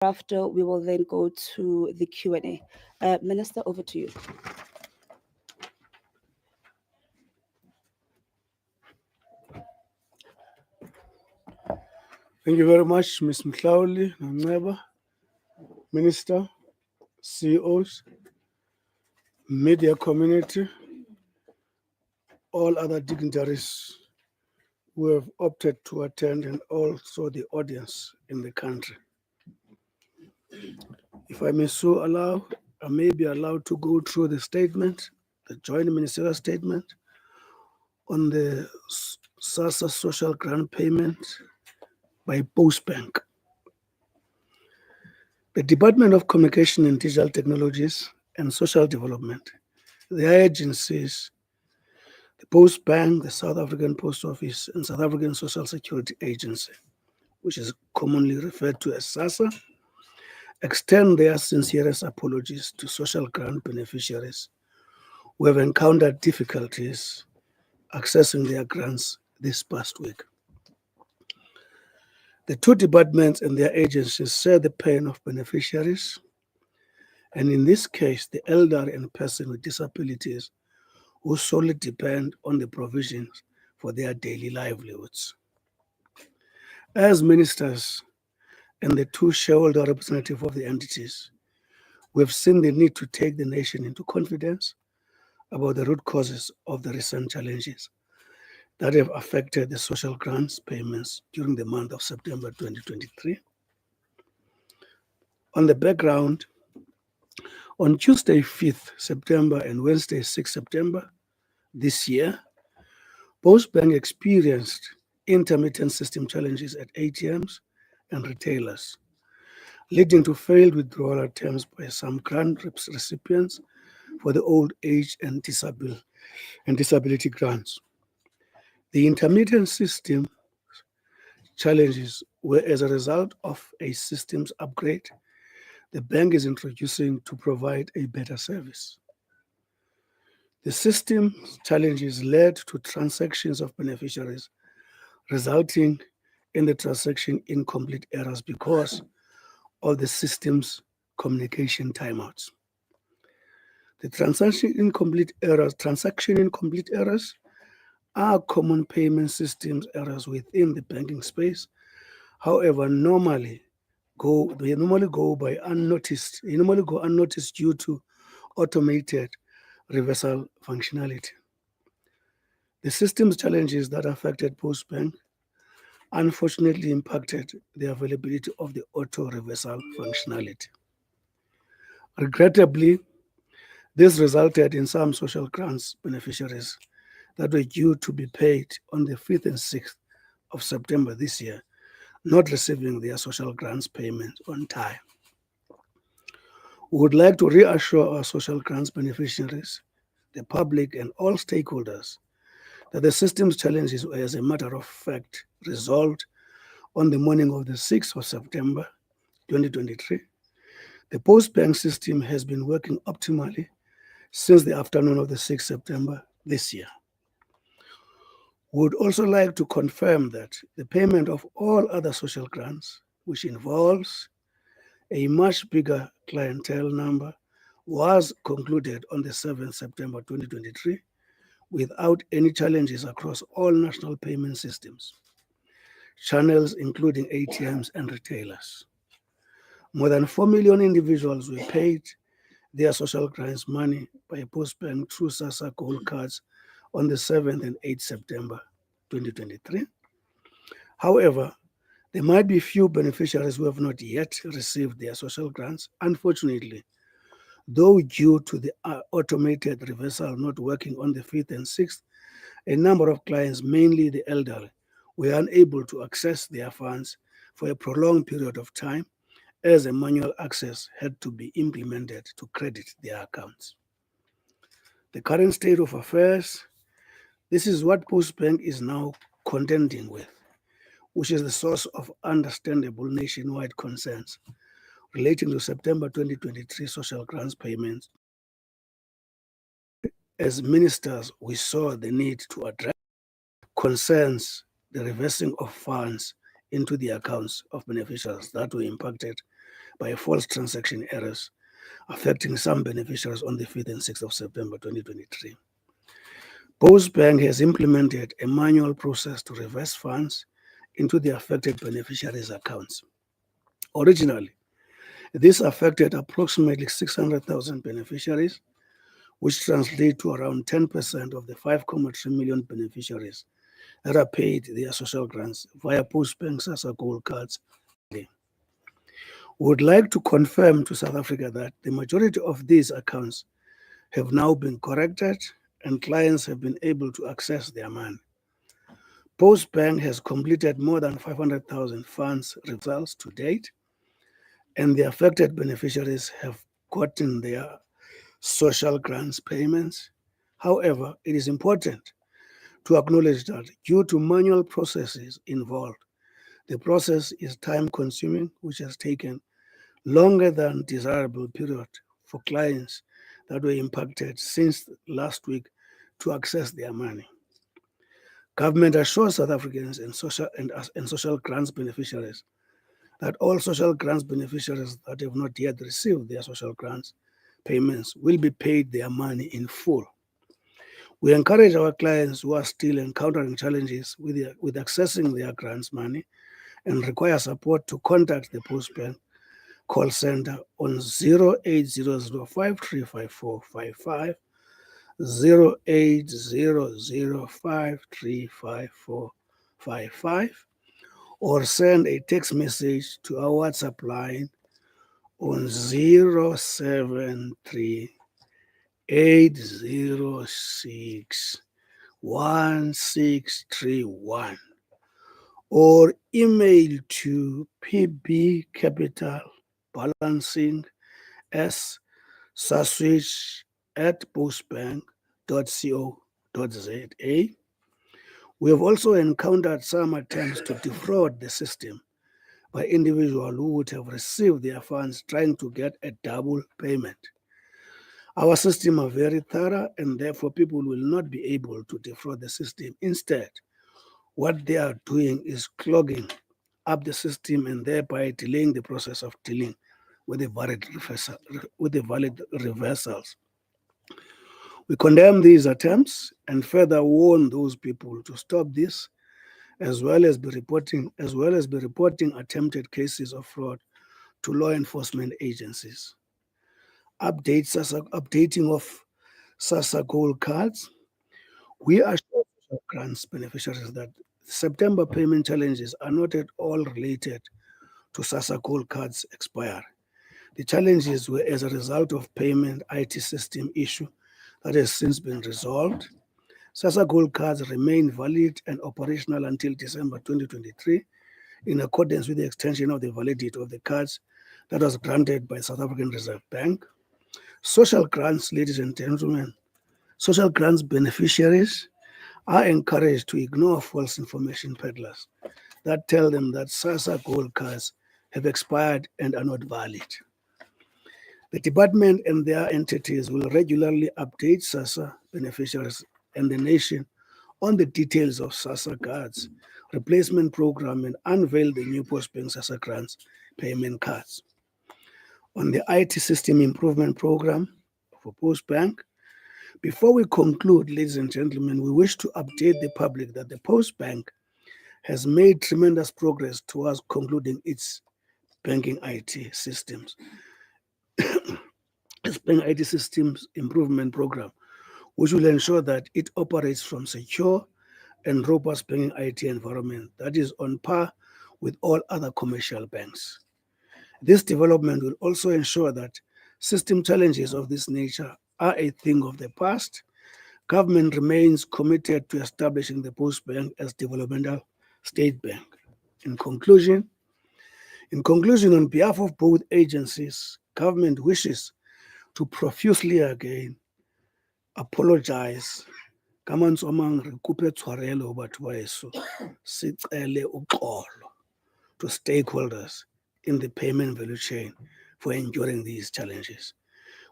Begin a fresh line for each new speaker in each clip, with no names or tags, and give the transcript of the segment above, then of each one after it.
After, we will then go to the Q&A. Minister, over to you.
Thank you very much, Ms. Mklauli Nanceba, Minister, CEOs, media community, all other dignitaries who have opted to attend, and also the audience in the country. If I may so allow, I may be allowed to go through the statement, the joint ministerial statement on the SASSA social grant payment by Postbank. The Department of Communication and Digital Technologies and Social Development, their agencies, the Postbank, the South African Post Office, and South African Social Security Agency, which is commonly referred to as SASSA, extend their sincerest apologies to social grant beneficiaries who have encountered difficulties accessing their grants this past week. The two departments and their agencies share the pain of beneficiaries, and in this case, the elderly and person with disabilities who solely depend on the provisions for their daily livelihoods. As ministers and the two shareholder representatives of the entities, we have seen the need to take the nation into confidence about the root causes of the recent challenges that have affected the social grants payments during the month of September 2023. On the background, on Tuesday 5th September and Wednesday 6th September this year, Postbank experienced intermittent system challenges at ATMs and retailers, leading to failed withdrawal attempts by some grant recipients for the old age and disability grants. The intermittent system challenges were as a result of a systems upgrade the bank is introducing to provide a better service. The system challenges led to transactions of beneficiaries, resulting in the transaction incomplete errors because of the system's communication timeouts. The transaction incomplete errors are common payment systems errors within the banking space. However, they normally go unnoticed due to automated reversal functionality. The systems challenges that affected Postbank unfortunately impacted the availability of the auto reversal functionality. Regrettably, this resulted in some social grants beneficiaries that were due to be paid on the 5th and 6th of September this year, not receiving their social grants payments on time. We would like to reassure our social grants beneficiaries, the public, and all stakeholders that the system's challenges were, as a matter of fact, resolved on the morning of the 6th of September 2023. The Postbank system has been working optimally since the afternoon of the 6th September this year. We would also like to confirm that the payment of all other social grants, which involves a much bigger clientele number, was concluded on the 7th September 2023 without any challenges across all national payment systems, channels including ATMs and retailers. More than 4 million individuals were paid their social grants money by Postbank through SASSA Gold Cards on the 7th and 8th September 2023. However, there might be few beneficiaries who have not yet received their social grants. Unfortunately, though due to the automated reversal not working on the 5th and 6th, a number of clients, mainly the elderly, were unable to access their funds for a prolonged period of time as a manual access had to be implemented to credit their accounts. The current state of affairs, this is what Postbank is now contending with, which is the source of understandable nationwide concerns relating to September 2023 social grants payments. As ministers, we saw the need to address concerns the reversing of funds into the accounts of beneficiaries that were impacted by false transaction errors affecting some beneficiaries on the 5th and 6th of September 2023. Post Bank has implemented a manual process to reverse funds into the affected beneficiaries' accounts. Originally, this affected approximately 600,000 beneficiaries, which translates to around 10% of the 5.3 million beneficiaries that are paid their social grants via Postbank SASSA Gold cards. We would like to confirm to South Africa that the majority of these accounts have now been corrected and clients have been able to access their money. Postbank has completed more than 500,000 funds results to date, and the affected beneficiaries have gotten their social grants payments. However, it is important to acknowledge that due to manual processes involved, the process is time-consuming, which has taken longer than desirable period for clients that were impacted since last week to access their money. Government assures South Africans and social grants beneficiaries that all social grants beneficiaries that have not yet received their social grants payments will be paid their money in full. We encourage our clients who are still encountering challenges with accessing their grants money and require support to contact the Postbank call center on 0800535455, 0800535455, or send a text message to our WhatsApp line on 073-806-1631, or email to pbcapital_saswich@postbank.co.za. We have also encountered some attempts to defraud the system by individuals who would have received their funds trying to get a double payment. Our system are very thorough, and therefore people will not be able to defraud the system. Instead, what they are doing is clogging up the system and thereby delaying the process of dealing with the valid reversals. We condemn these attempts and further warn those people to stop this, as well as be reporting attempted cases of fraud to law enforcement agencies. Updating of SASSA Gold cards. We assure social grants beneficiaries that September payment challenges are not at all related to SASSA Gold cards expire. The challenges were as a result of payment IT system issue that has since been resolved. SASSA Gold cards remain valid and operational until December 2023 in accordance with the extension of the validity of the cards that was granted by South African Reserve Bank. Social grants, ladies and gentlemen, social grants beneficiaries are encouraged to ignore false information peddlers that tell them that SASSA Gold cards have expired and are not valid. The department and their entities will regularly update SASSA beneficiaries and the nation on the details of SASSA cards replacement program and unveil the new Postbank SASSA grants payment cards. On the IT system improvement program for Postbank, before we conclude, ladies and gentlemen, we wish to update the public that the Postbank has made tremendous progress towards concluding its banking IT systems. Its banking IT systems improvement program, which will ensure that it operates from secure and robust banking IT environment that is on par with all other commercial banks. This development will also ensure that system challenges of this nature are a thing of the past. Government remains committed to establishing the Postbank as developmental state bank. In conclusion, on behalf of both agencies, government wishes to profusely again apologize to stakeholders in the payment value chain for enduring these challenges.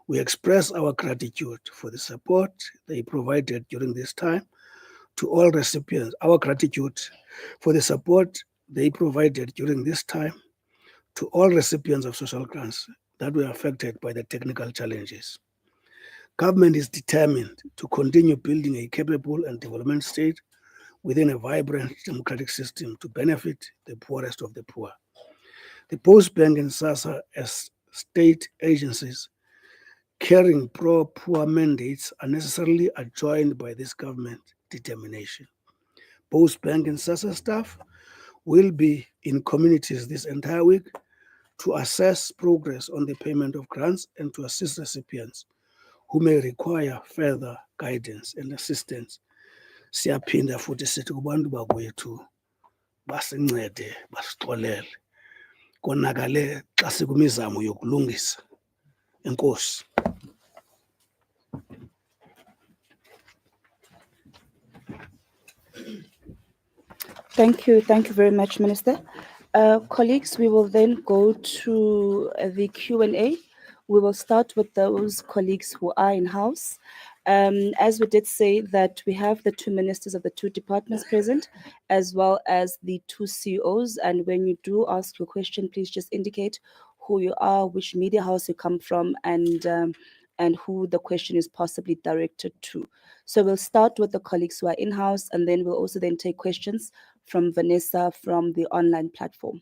We express our gratitude for the support they provided during this time to all recipients. Our gratitude for the support they provided during this time to all recipients of social grants that were affected by the technical challenges. Government is determined to continue building a capable and development state within a vibrant democratic system to benefit the poorest of the poor. The Post Bank and SASSA, as state agencies carrying pro-poor mandates, are necessarily adjoined by this government determination. Post Bank and SASSA staff will be in communities this entire week to assess progress on the payment of grants and to assist recipients who may require further guidance and assistance. Siyaphinda futhi sithi kubantu bakwethu basincede basixolele konakale xa sikumizamo yokulungisa. Enkosi.
Thank you very much, Minister. Colleagues, we will then go to the Q&A. We will start with those colleagues who are in-house. As we did say that we have the two ministers of the two departments present, as well as the two CEOs. And when you do ask your question, please just indicate who you are, which media house you come from, and who the question is possibly directed to. So we'll start with the colleagues who are in-house, and then we'll also then take questions from Vanessa from the online platform.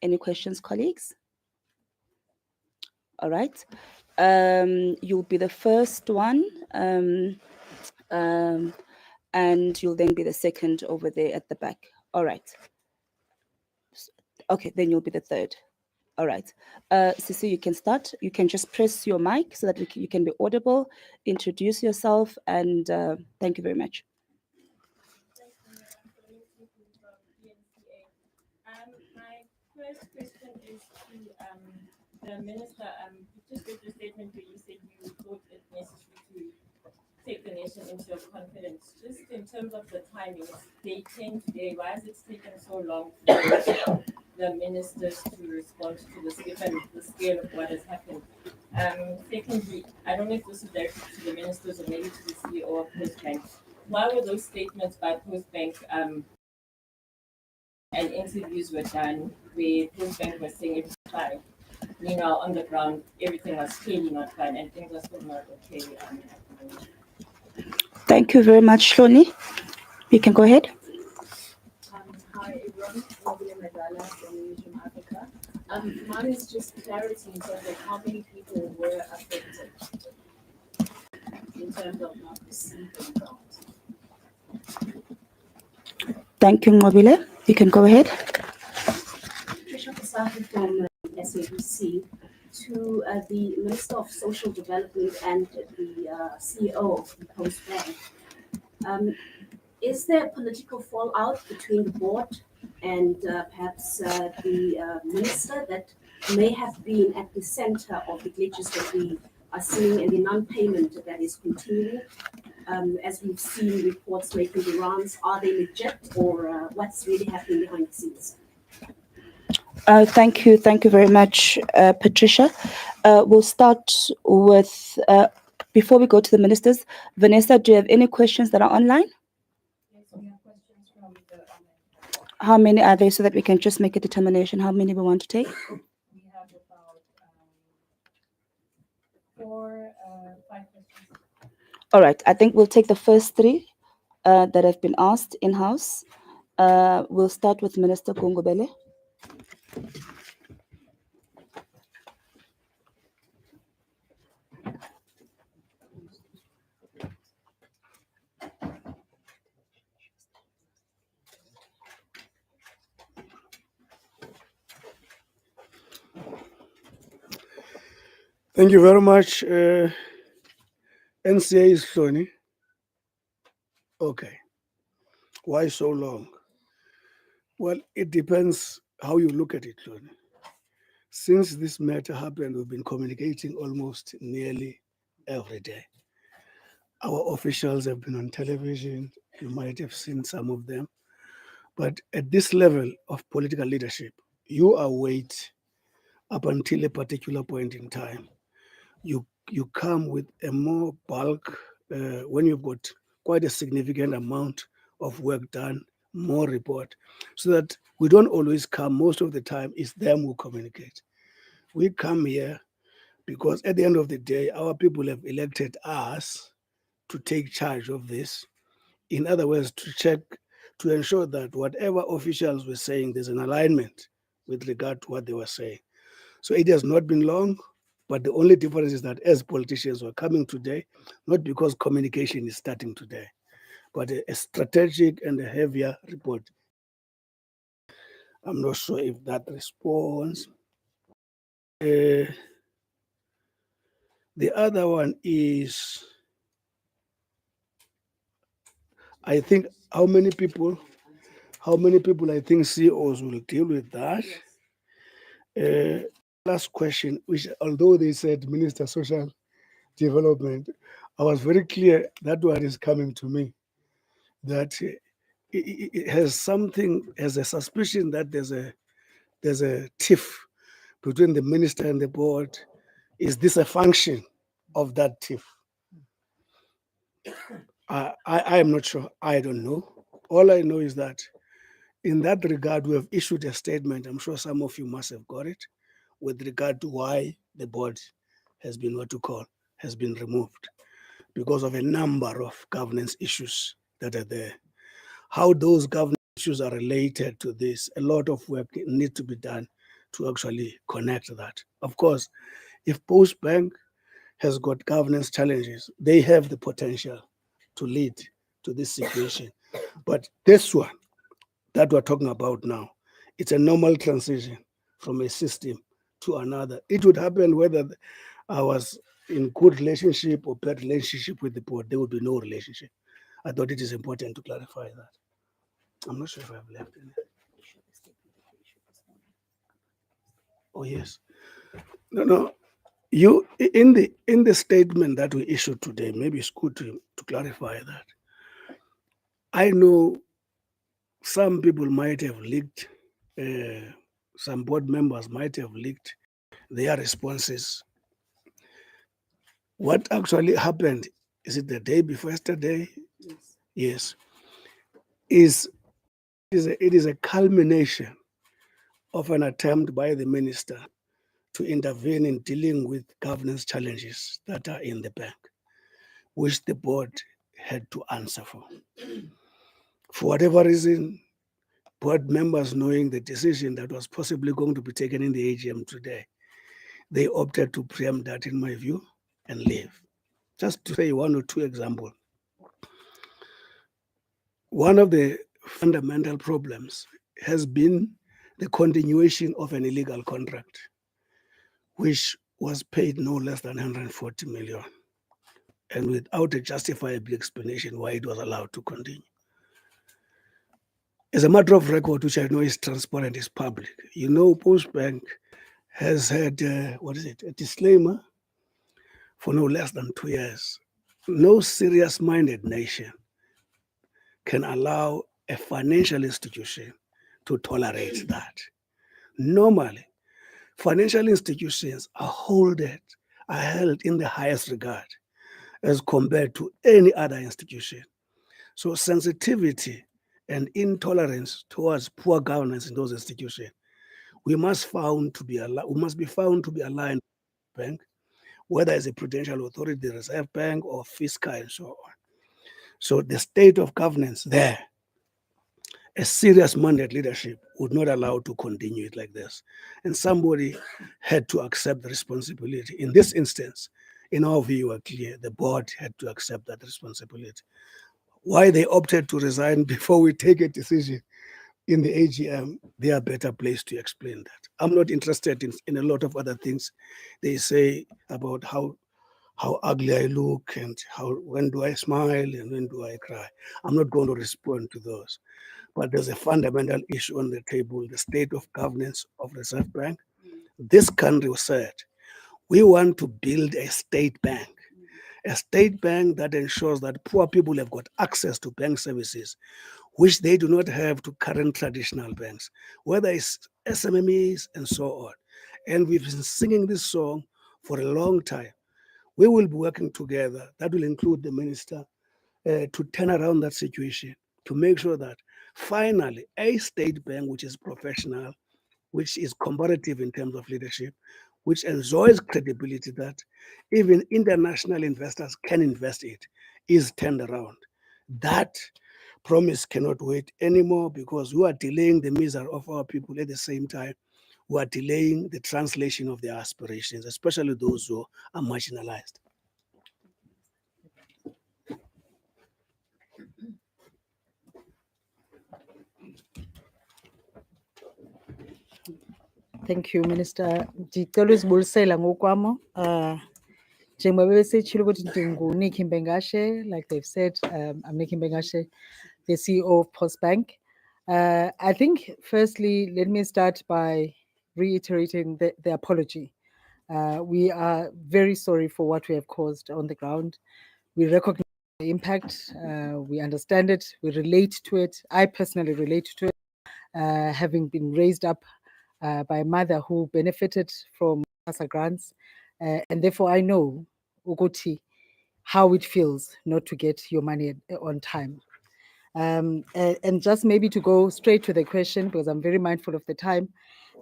Any questions, colleagues? All right. You'll be the first one, and you'll then be the second over there at the back. All right. Okay, then you'll be the third. All right. Sisi, you can start. You can just press your mic so that you can be audible, introduce yourself, and thank you very much.
My first question is to the minister. Just with the statement where you said you thought it necessary to take the nation into your confidence. Just in terms of the timing, day 10 today, why has it taken so long for the ministers to respond to this, given the scale of what has happened? Secondly, I don't know if this is directed to the ministers or maybe to the CEO of Post Bank. Why were those statements by Post Bank and interviews were done where Post Bank was saying it was fine? Meanwhile, on the ground, everything was clearly not fine and things are still not okay.
Thank you very much, Shoni. You can go ahead.
Hi, everyone. Mondli Gungubele from Africa. Mine is just clarity in terms of how many people were affected in terms of not receiving grants.
Thank you, Ngobile. You can go ahead.
Trisha Kasaki from SABC to the Minister of Social Development and the CEO of the Post Bank. Is there political fallout between the board and perhaps the minister that may have been at the center of the glitches that we are seeing and the non-payment that is continuing? As we've seen reports making the rounds, are they legit or what's really happening behind the scenes?
Thank you very much, Patricia. We'll start with, before we go to the ministers, Vanessa, do you have any questions that are online?
Yes, we have questions from the online.
How many are there so that we can just make a determination how many we want to take?
We have about 5 questions.
All right, I think we'll take the first 3 that have been asked in-house. We'll start with Minister Gungubele.
Thank you very much. NCA is Shoni. Okay. Why so long? Well, it depends how you look at it, Shoni. Since this matter happened, we've been communicating almost nearly every day. Our officials have been on television. You might have seen some of them. But at this level of political leadership, you await up until a particular point in time. You come with a more bulk when you've got quite a significant amount of work done more report, so that we don't always come. Most of the time, it's them who communicate. We come here because at the end of the day, our people have elected us to take charge of this. In other words, to check, to ensure that whatever officials were saying, there's an alignment with regard to what they were saying. So it has not been long, but the only difference is that as politicians we're coming today, not because communication is starting today, but a strategic and a heavier report. I'm not sure if that responds. The other one is, I think, how many people I think CEOs will deal with that. Last question, which although they said Minister Social Development, I was very clear that one is coming to me, that it has something, as a suspicion that there's a tiff between the minister and the board. Is this a function of that tiff? I am not sure. I don't know. All I know is that in that regard, we have issued a statement. I'm sure some of you must have got it, with regard to why the board has been has been removed, because of a number of governance issues that are there. How those governance issues are related to this, a lot of work needs to be done to actually connect that. Of course, if Post Bank has got governance challenges, they have the potential to lead to this situation. But this one that we're talking about now, it's a normal transition from a system to another. It would happen whether I was in good relationship or bad relationship with the board. There would be no relationship. I thought it is important to clarify that. I'm not sure if I've left any. Oh yes. No. You in the statement that we issued today, maybe it's good to clarify that. I know some people might have leaked, some board members might have leaked their responses. What actually happened, is it the day before yesterday? Yes. It is a culmination of an attempt by the minister to intervene in dealing with governance challenges that are in the bank, which the board had to answer for. For whatever reason, board members, knowing the decision that was possibly going to be taken in the AGM today, they opted to preempt that, in my view, and leave. Just to say one or two examples. One of the fundamental problems has been the continuation of an illegal contract, which was paid no less than 140 million, and without a justifiable explanation why it was allowed to continue. As a matter of record, which I know is transparent, is public, you know, Postbank has had, a disclaimer for no less than 2 years. No serious-minded nation can allow a financial institution to tolerate that. Normally, financial institutions are held in the highest regard as compared to any other institution. So sensitivity and intolerance towards poor governance in those institutions, we must be found to be aligned with the bank, whether it's a prudential authority, the Reserve Bank, or fiscal, and so on. So the state of governance there, a serious mandate leadership would not allow to continue it like this. And somebody had to accept the responsibility. In this instance, in our view, are clear. The board had to accept that responsibility. Why they opted to resign before we take a decision in the AGM, they are better placed to explain that. I'm not interested in a lot of other things they say about how ugly I look and when do I smile and when do I cry. I'm not going to respond to those. But there's a fundamental issue on the table, the state of governance of Reserve Bank. This country said, we want to build a state bank that ensures that poor people have got access to bank services, which they do not have to current traditional banks, whether it's SMMEs and so on. And we've been singing this song for a long time. We will be working together. That will include the minister to turn around that situation, to make sure that Finally, a state bank which is professional, which is comparative in terms of leadership, which enjoys credibility that even international investors can invest it, is turned around. That promise cannot wait anymore because we are delaying the misery of our people at the same time. We are delaying the translation of their aspirations, especially those who are marginalized.
Thank you, Minister. Ndicela uzibulisela ngokwamo. Njengoba besitshilo ukuthi ndinguNikki Mbengashe, like they've said, I'm Nikki Mbengashe, the CEO of Postbank. I think, firstly, let me start by reiterating the apology. We are very sorry for what we have caused on the ground. We recognize the impact. We understand it. We relate to it. I personally relate to it, having been raised up by a mother who benefited from CASA grants. And therefore, I know Uguti, how it feels not to get your money on time. And just maybe to go straight to the question, because I'm very mindful of the time.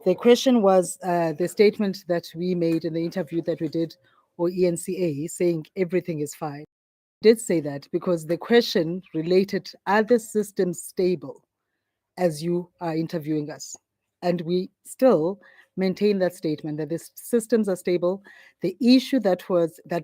The question was the statement that we made in the interview that we did, or ENCA, saying everything is fine. I did say that because the question related, are the systems stable as you are interviewing us? And we still maintain that statement that the systems are stable. The issue that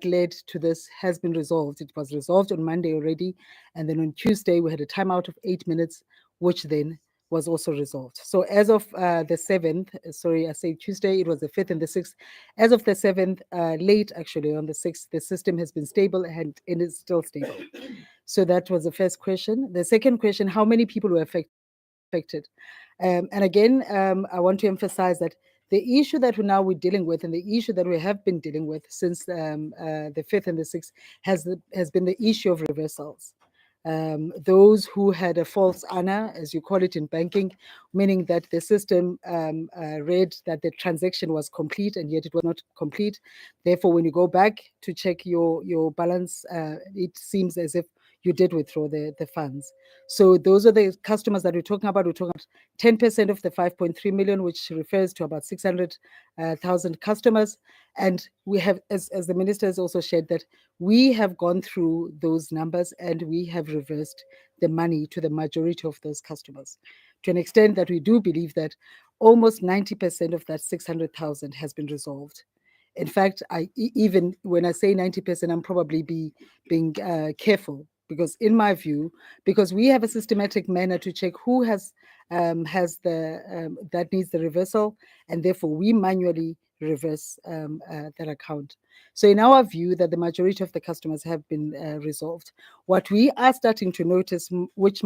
led to this has been resolved. It was resolved on Monday already. And then on Tuesday, we had a timeout of 8 minutes, which then was also resolved. So as of the 7th, sorry, I say Tuesday, it was the 5th and the 6th. As of the 7th, late actually on the 6th, the system has been stable and it is still stable. So that was the first question. The second question, how many people were affected? And again, I want to emphasize that the issue that we're dealing with, and the issue that we have been dealing with since the 5th and the 6th, has been the issue of reversals. Those who had a false honor, as you call it in banking, meaning that the system read that the transaction was complete and yet it was not complete. Therefore, when you go back to check your balance, it seems as if you did withdraw the funds. So those are the customers that we're talking about. We're talking about 10% of the 5.3 million, which refers to about 600,000 customers. And we have, as the minister has also shared, that we have gone through those numbers and we have reversed the money to the majority of those customers, to an extent that we do believe that almost 90% of that 600,000 has been resolved. In fact, even when I say 90%, I'm probably being careful, because in my view, because we have a systematic manner to check who has that needs the reversal, and therefore we manually reverse that account. So in our view, that the majority of the customers have been resolved. What we are starting to notice, which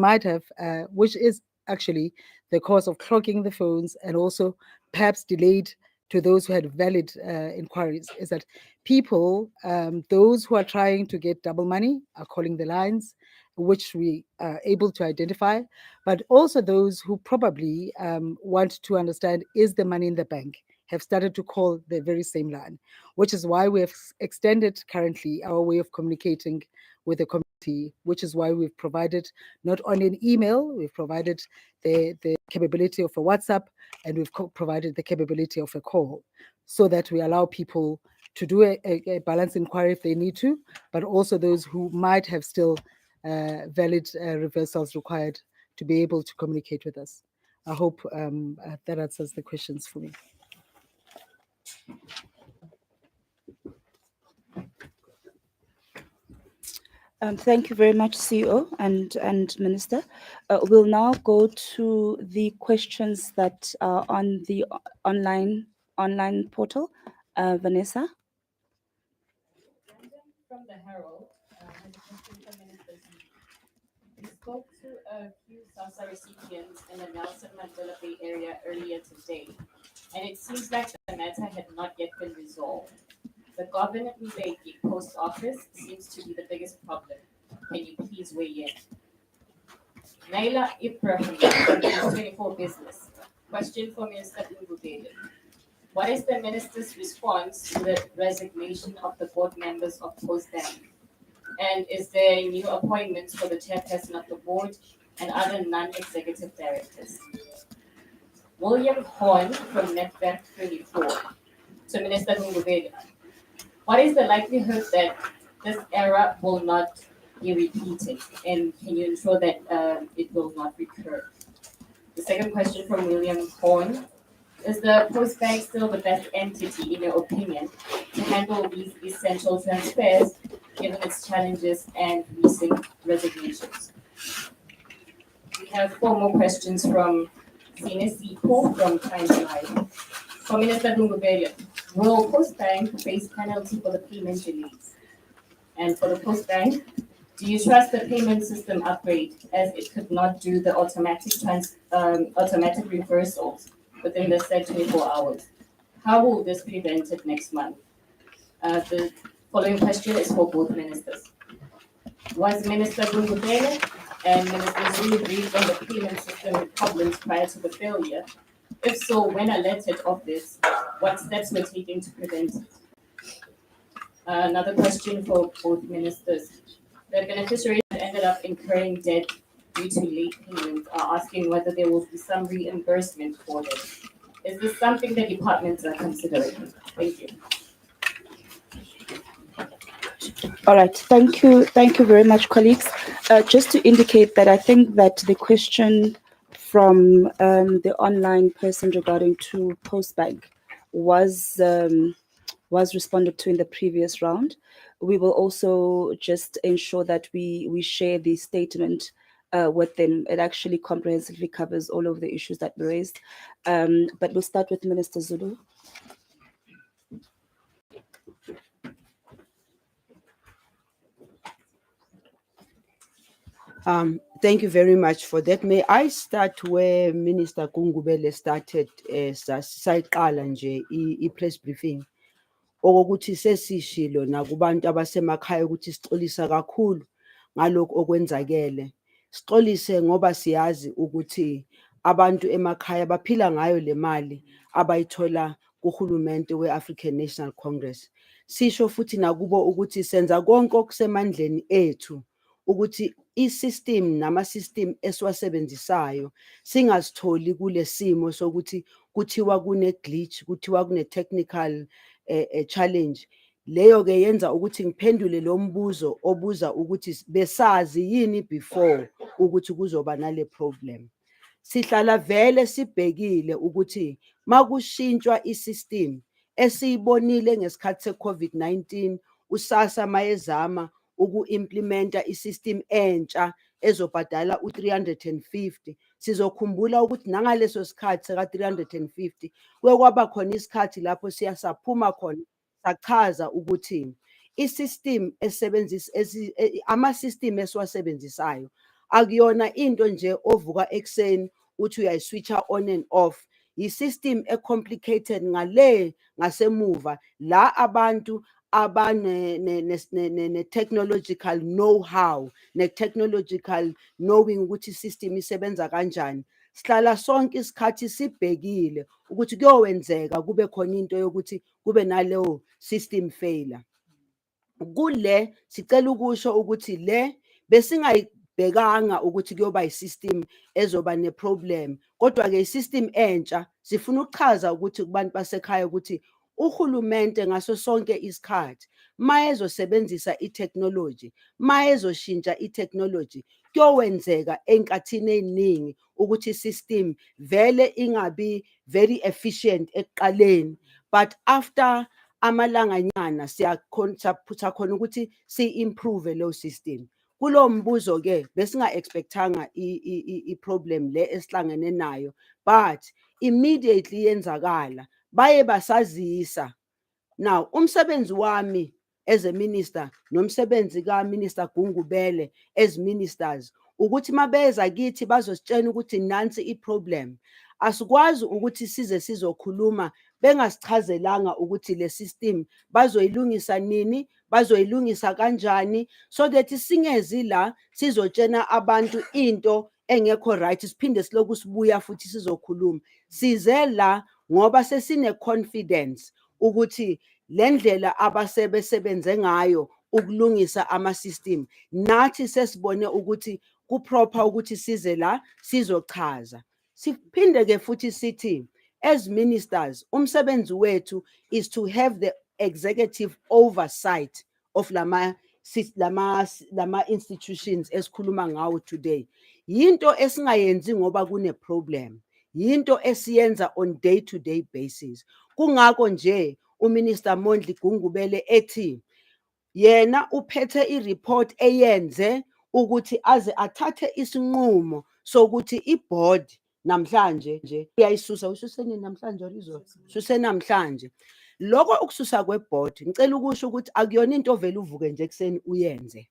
is actually the cause of clogging the phones and also perhaps delayed to those who had valid inquiries, is that people, those who are trying to get double money, are calling the lines, which we are able to identify, but also those who probably want to understand, is the money in the bank, have started to call the very same line, which is why we have extended currently our way of communicating with the community, which is why we've provided not only an email, we've provided the capability of a WhatsApp, and we've provided the capability of a call, so that we allow people to do a balance inquiry if they need to, but also those who might have still valid reversals required to be able to communicate with us. I hope that answers the questions for me.
Thank you very much, CEO and Minister. We'll now go to the questions that are on the online portal. Vanessa.
From the Herald, has a question for Minister Zulu. We spoke to a few SASSA recipients in the Nelson Mandela Bay area earlier today, and it seems like the matter had not yet been resolved. The Government Mbeki post office seems to be the biggest problem. Can you please weigh in? Naila Ibrahim from News 24 Business. Question for Minister Gungubele. What is the minister's response to the resignation of the board members of Postbank? And is there new appointments for the chairperson of the board? and other non-executive directors. William Horn from Network 24 to Minister Gungubele. What is the likelihood that this error will not be repeated, and can you ensure that it will not recur? The second question from William Horn: is the Post Bank still the best entity, in your opinion, to handle these essential transfers, given its challenges and recent resignations? We have 4 more questions from Zine Sipho from Times Live. For Minister Gungubele, will Post Bank face penalty for the payment delays? And for the Post Bank, do you trust the payment system upgrade, as it could not do the automatic reversals within the said 24 hours? How will this prevent it next month? The following question is for both ministers. Was Minister Gungubele and Minister Zulu briefed on the payment system problems prior to the failure? If so, when alerted of this, what steps were taken to prevent it? Another question for both ministers. The beneficiaries that ended up incurring debt due to late payments are asking whether there will be some reimbursement for this. Is this something the departments are considering? Thank you.
All right, thank you very much, colleagues. Just to indicate that I think that the question from the online person regarding to Postbank was responded to in the previous round. We will also just ensure that we share the statement with them. It actually comprehensively covers all of the issues that were raised. But we'll start with Minister Zulu.
Thank you very much for that. May I start where Minister Gungubele started, sayiqala nje i-press briefing, okokuthi sesishilo nakubantu abasemakhaya ukuthi sixolisa kakhulu ngalokho okwenzakele. Sixolise ngoba siyazi ukuthi abantu emakhaya baphila ngayo le mali abayithola kuhulumente we-African National Congress. Sisho futhi nakubo ukuthi senza konke okusemandleni ethu ukuthi i-system nama-system esiwasebenzisayo singazitholi kule simo sokuthi kuthiwa kune-glitch, kuthiwa kune-technical challenge. Leyo ke yenza ukuthi ngiphendule lo mbuzo obuza ukuthi besazi yini before ukuthi kuzoba nale problem. Sihlala vele sibhekile ukuthi makushintshwa i-system esiyibonile ngesikhathi se-COVID-19, uSASSA mayezama uku-implementa i-system entsha ezobhadala u-350. Sizokhumbula ukuthi nangaleso sikhathi seka-350 kwaba khona isikhathi lapho saphuma khona sachaza ukuthi i-system ama-system esiwasebenzisayo akuyona into nje ovuka ekuseni uthi uyayiswitcha on and off. Yi-system e-complicated ngale ngasemuva la abantu ne-technological know-how, ne-technological knowing ukuthi i-system isebenza kanjani. Sihlala sonke isikhathi sibhekile ukuthi kuyowenzeka kube khona into yokuthi kube naleyo system failure. Kule sicela ukusho ukuthi le besingayibhekanga ukuthi kuyoba i-system ezoba ne-problem, kodwa ke i-system entsha sifuna ukuchaza ukuthi kubantu basekhaya ukuthi uhulumente ngaso sonke isikhathi mayezosebenzisa i-technology, mayezoshintsha i-technology, kuyowenzeka enkathini eningi ukuthi i-system vele ingabi very efficient ekuqaleni, but after amalanganyana siyaphutha khona ukuthi si-improve lo system. Kulo mbuzo ke besinga-expectanga i-problem le esihlangene nayo, but immediately yenzakala baye basazisa. Now umsebenzi wami as a minister nomsebenzi ka-Minister Gungubele as ministers ukuthi mabeza kithi bazositshela ukuthi nansi i-problem, asikwazi ukuthi size sizokhuluma bengasichazelanga ukuthi le system bazoyilungisa nini, bazoyilungisa kanjani, so that singezi la sizotshena abantu into engekho right siphinde siloku sibuya futhi sizokhuluma. Size la ngoba sesine confidence ukuthi lendlela abasebenze ngayo ukulungisa ama-system, nathi sesibone ukuthi kuproper ukuthi size la sizochaza. Siphinde ke futhi sithi as ministers umsebenzi wethu is to have the executive oversight of lama institutions esikhuluma ngawo today. Yinto esingayenzi ngoba kune problem, yinto esiyenza on day-to-day basis. Kungako nje uMinister Mondli Gungubele ethi yena uphethe i-report eyenze ukuthi aze athathe isinqumo sokuthi i-board namhlanje nje iyayisusa. Ususeni namhlanje orizo susenamhlanje. Lokho ukususa kweboard ngicela ukusho ukuthi akuyona into ovela uvuke nje ekseni uyenze.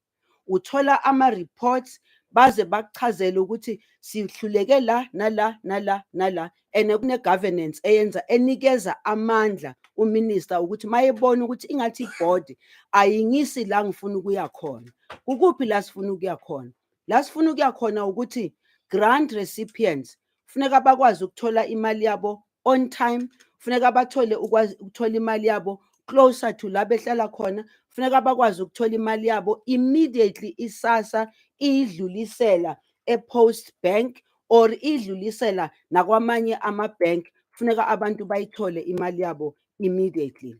Uthola ama-reports baze bakuchazele ukuthi sihluleke la nala nala nala, and kune-governance eyenza enikeza amandla uminister ukuthi mayebona ukuthi ingathi i-board ayingisi la ngifuna ukuya khona. Kukuphi la sifuna ukuya khona? La sifuna ukuya khona ukuthi grant recipients funeka bakwazi ukuthola imali yabo on time, funeka bathole ukuthola imali yabo closer to la behlala khona, funeka bakwazi ukuthola imali yabo immediately isasa idlulisela e-post bank or idlulisela nakwamanye ama-bank, funeka abantu bayithole imali yabo immediately.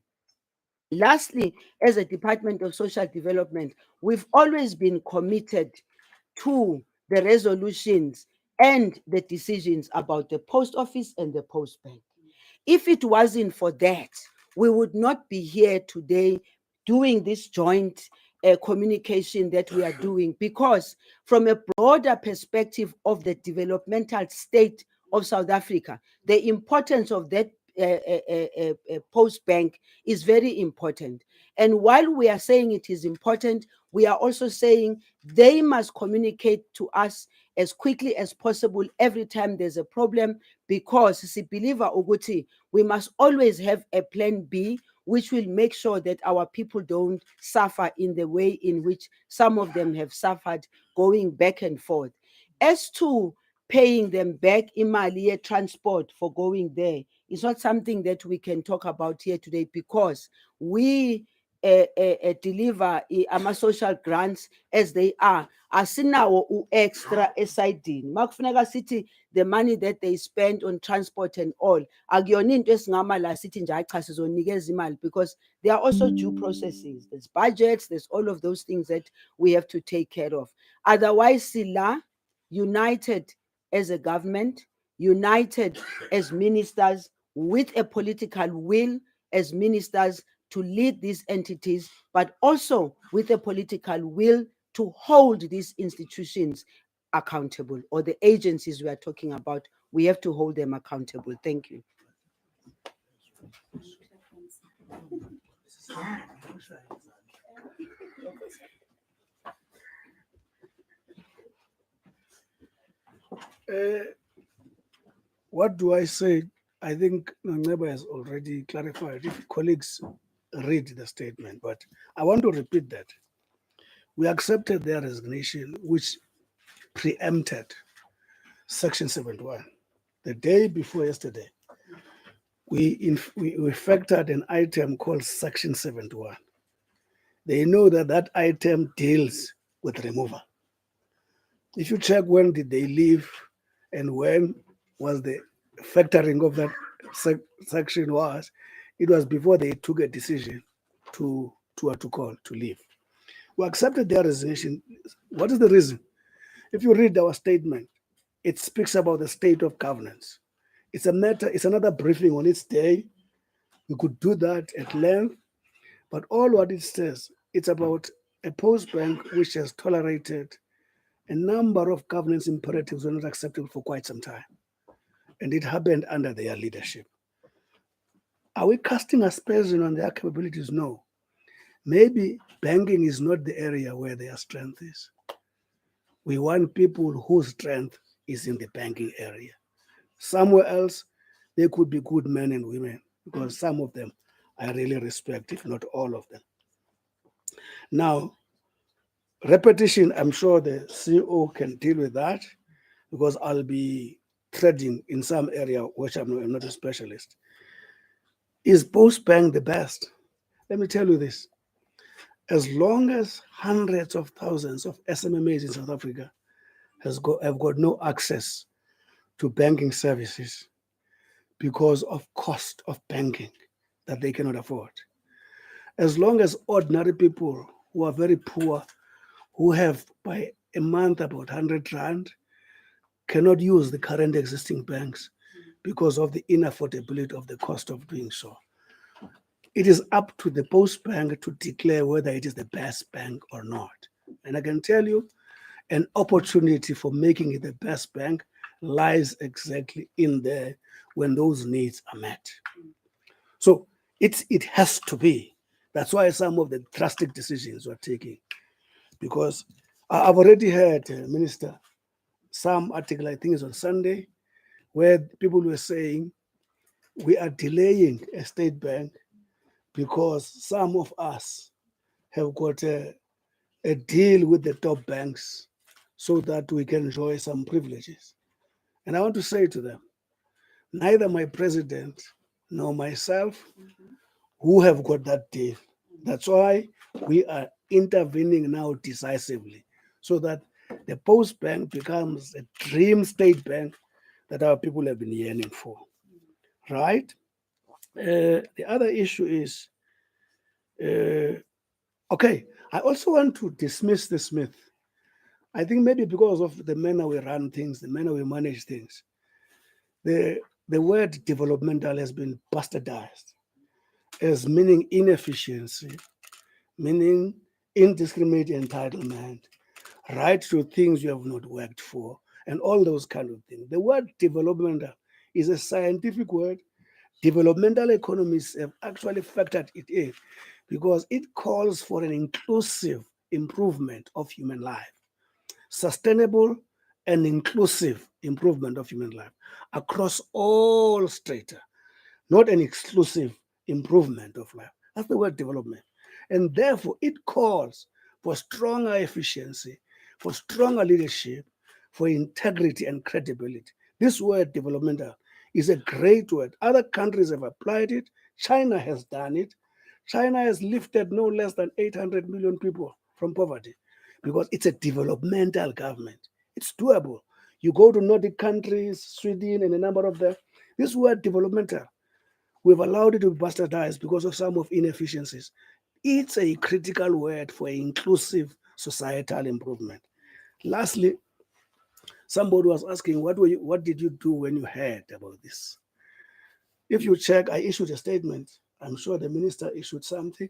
Lastly, as a Department of Social Development, we've always been committed to the resolutions and the decisions about the post office and the post bank. If it wasn't for that, we would not be here today doing this joint communication that we are doing, because from a broader perspective of the developmental state of South Africa, the importance of that post bank is very important. And while we are saying it is important, we are also saying they must communicate to us as quickly as possible every time there's a problem, because Sibeliva Uguti, we must always have a plan B, which will make sure that our people don't suffer in the way in which some of them have suffered going back and forth. As to paying them back imali transport for going there, it's not something that we can talk about here today, because we deliver ama-social grants as they are. Asinawo extra esidini. Makufuneka sithi the money that they spend on transport and all, akuyona into esingama la sithi nje cha sizonikeza imali, because there are also due processes. There's budgets, there's all of those things that we have to take care of. Otherwise, sila united as a government, united as ministers, with a political will as ministers to lead these entities, but also with a political will to hold these institutions accountable, or the agencies we are talking about. We have to hold them accountable. Thank you.
What do I say? I think Nongcebo has already clarified if colleagues read the statement, but I want to repeat that. We accepted their resignation, which preempted Section 71. The day before yesterday, we factored an item called Section 71. They know that that item deals with removal. If you check when did they leave and when was the factoring of that section was, it was before they took a decision to leave. We accepted their resignation. What is the reason? If you read our statement, it speaks about the state of governance. It's another briefing on its day. We could do that at length, but all what it says, it's about a post bank which has tolerated a number of governance imperatives were not acceptable for quite some time. And it happened under their leadership. Are we casting aspersion on their capabilities? No. Maybe banking is not the area where their strength is. We want people whose strength is in the banking area. Somewhere else, they could be good men and women, because some of them I really respect, if not all of them. Now, repetition, I'm sure the CEO can deal with that, because I'll be treading in some area which I'm not a specialist. Is post bank the best? Let me tell you this. As long as hundreds of thousands of SMMAs in South Africa have got no access to banking services because of cost of banking that they cannot afford. As long as ordinary people who are very poor, who have by a month about 100 rand, cannot use the current existing banks because of the inaffordability of the cost of doing so. It is up to the Post Bank to declare whether it is the best bank or not. And I can tell you, an opportunity for making it the best bank lies exactly in there when those needs are met. So it has to be. That's why some of the drastic decisions we're taking. Because I've already heard, Minister, some article, I think it's on Sunday, where people were saying we are delaying a state bank because some of us have got a deal with the top banks so that we can enjoy some privileges. And I want to say to them, neither my president nor myself who have got that deal. That's why we are intervening now decisively so that the Post Bank becomes a dream state bank that our people have been yearning for. Right? The other issue is okay, I also want to dismiss this myth. I think maybe because of the manner we run things, the manner we manage things, the word developmental has been bastardized as meaning inefficiency, meaning indiscriminate entitlement, right to things you have not worked for, and all those kind of things. The word developmental is a scientific word. Developmental economists have actually factored it in because it calls for an inclusive improvement of human life, sustainable and inclusive improvement of human life across all strata, not an exclusive improvement of life. That's the word development. And therefore, it calls for stronger efficiency, for stronger leadership, for integrity and credibility. This word developmental is a great word. Other countries have applied it. China has done it. China has lifted no less than 800 million people from poverty because it's a developmental government. It's doable. You go to Nordic countries, Sweden, and a number of them. This word developmental, we've allowed it to be bastardized because of some of inefficiencies. It's a critical word for inclusive societal improvement. Lastly, somebody was asking, what did you do when you heard about this? If you check, I issued a statement. I'm sure the minister issued something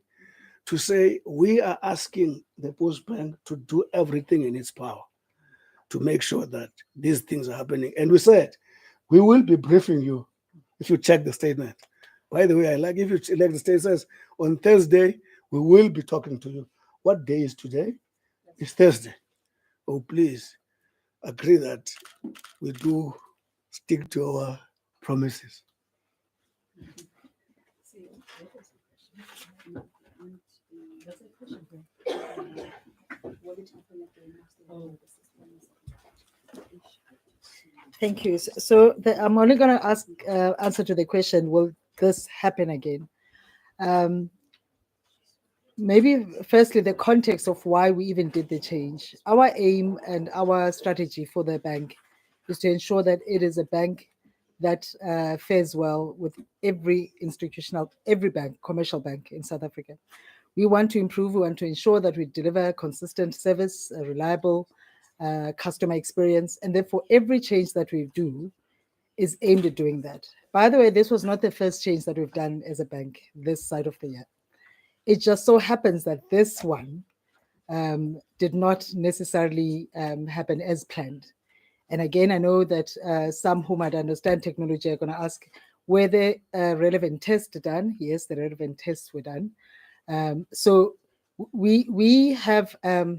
to say we are asking the Post Bank to do everything in its power to make sure that these things are happening. And we said, we will be briefing you if you check the statement. By the way, I like if you check the statement, says on Thursday, we will be talking to you. What day is today? It's Thursday. Oh, please agree that we do stick to our promises.
Thank you. So I'm only going to ask answer to the question, will this happen again? Maybe firstly, the context of why we even did the change. Our aim and our strategy for the bank is to ensure that it is a bank that fares well with every bank, commercial bank in South Africa. We want to improve, we want to ensure that we deliver consistent service, a reliable customer experience, and therefore every change that we do is aimed at doing that. By the way, this was not the first change that we've done as a bank this side of the year. It just so happens that this one did not necessarily happen as planned. And again, I know that some who might understand technology are going to ask, were the relevant tests done? Yes, the relevant tests were done. So we have a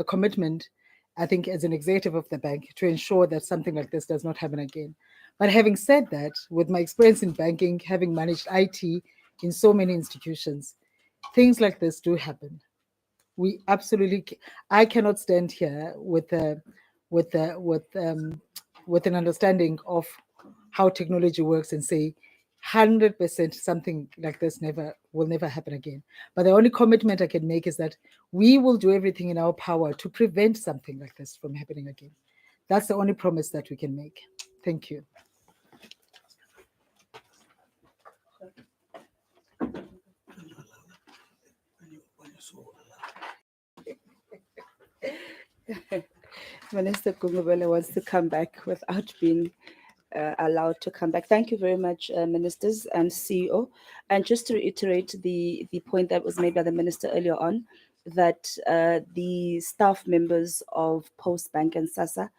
commitment, I think, as an executive of the bank to ensure that something like this does not happen again. But having said that, with my experience in banking, having managed IT in so many institutions, things like this do happen. We absolutely, I cannot stand here with an understanding of how technology works and say 100% something like this will never happen again. But the only commitment I can make is that we will do everything in our power to prevent something like this from happening again. That's the only promise that we can make. Thank you.
Minister Gungubele wants to come back without being allowed to come back. Thank you very much, ministers and CEO. And just to reiterate the point that was made by the minister earlier on, that the staff members of Postbank and SASSA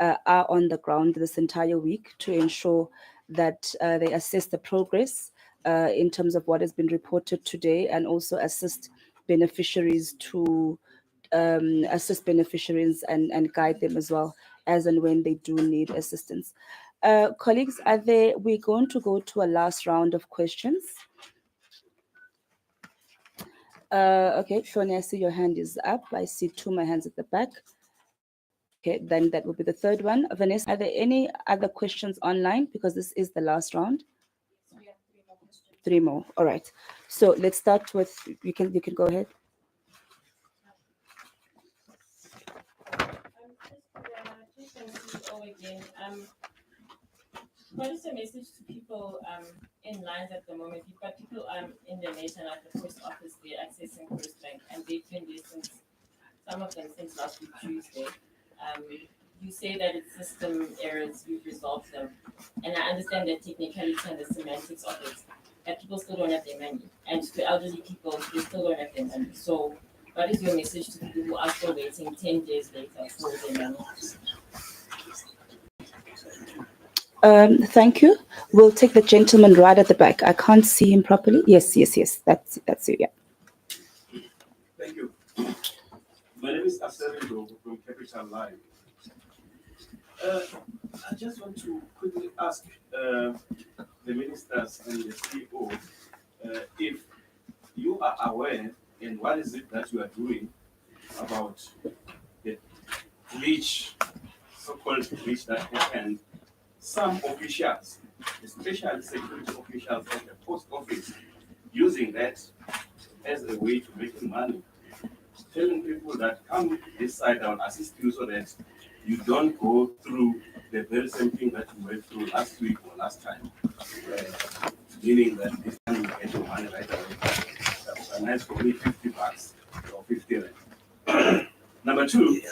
are on the ground this entire week to ensure that they assess the progress in terms of what has been reported today, and also assist beneficiaries and guide them as well as and when they do need assistance. Colleagues, we're going to go to a last round of questions. Okay, Shoni, I see your hand is up. I see two more hands at the back. Okay, then that will be the third one. Vanessa, are there any other questions online? Because this is the last round.
We have 3 more questions.
3 more. All right. So let's start with, you can go ahead.
Just on CEO again. What is your message to people in lines at the moment? You've got people in the nation at the post office, they're accessing Postbank, and they've been there since, some of them since last week Tuesday. You say that it's system errors, you've resolved them, and I understand the technicality and the semantics of it, but people still don't have their money, and to elderly people, they still don't have their money. So what is your message to people who are still waiting 10 days later for their money?
Thank you. We'll take the gentleman right at the back. I can't see him properly. Yes. That's you. Yeah.
Thank you. My name is Aserindo from Capital Life. I just want to quickly ask the ministers and the CEO if you are aware and what is it that you are doing about the glitch, so-called glitch that happened. Some officials, especially security officials at the post office, using that as a way to make money, telling people that come this side, I'll assist you so that you don't go through the very same thing that you went through last week or last time. Meaning that this time you get your money right away. That's nice for me, $50 or 50 rand. Number two,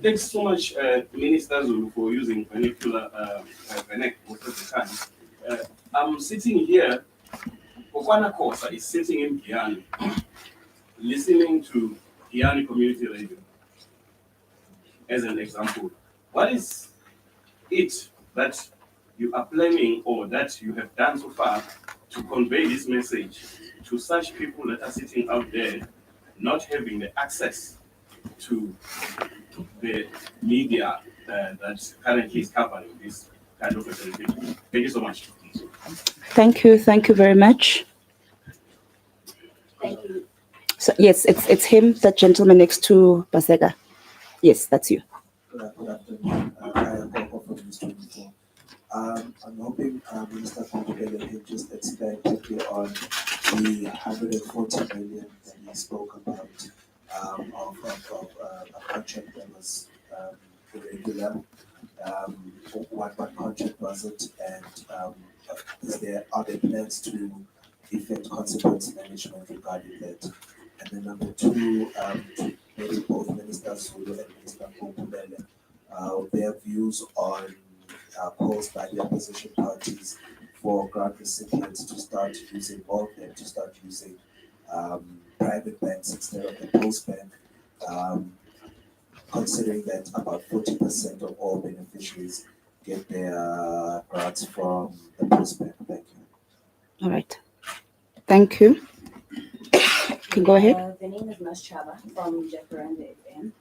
thanks so much, Minister Zulu, for using vernacular most of the time. I'm sitting here, Okwana Kosa is sitting in Guyana, listening to Guyana Community Radio. As an example, what is it that you are planning or that you have done so far to convey this message to such people that are sitting out there not having the access to the media that currently is covering this kind of presentation? Thank you so much.
Thank you very much.
Thank you.
So yes, it's him, that gentleman next to Basega. Yes, that's you.
Good afternoon. I am Bob from News 24. I'm hoping Minister Gungubele can just expand quickly on the 140 million that he spoke about of a contract that was irregular. What contract was it, and are there plans to effect consequence management regarding that? And then number two, maybe both Minister Zulu and Minister Gungubele, their views on calls by the opposition parties for grant recipients to start using private banks instead of the Postbank, considering that about 40% of all beneficiaries get their grants from the Postbank. Thank you.
All right. Thank you. You can go ahead.
The name is Maschaba from Jacaranda FM.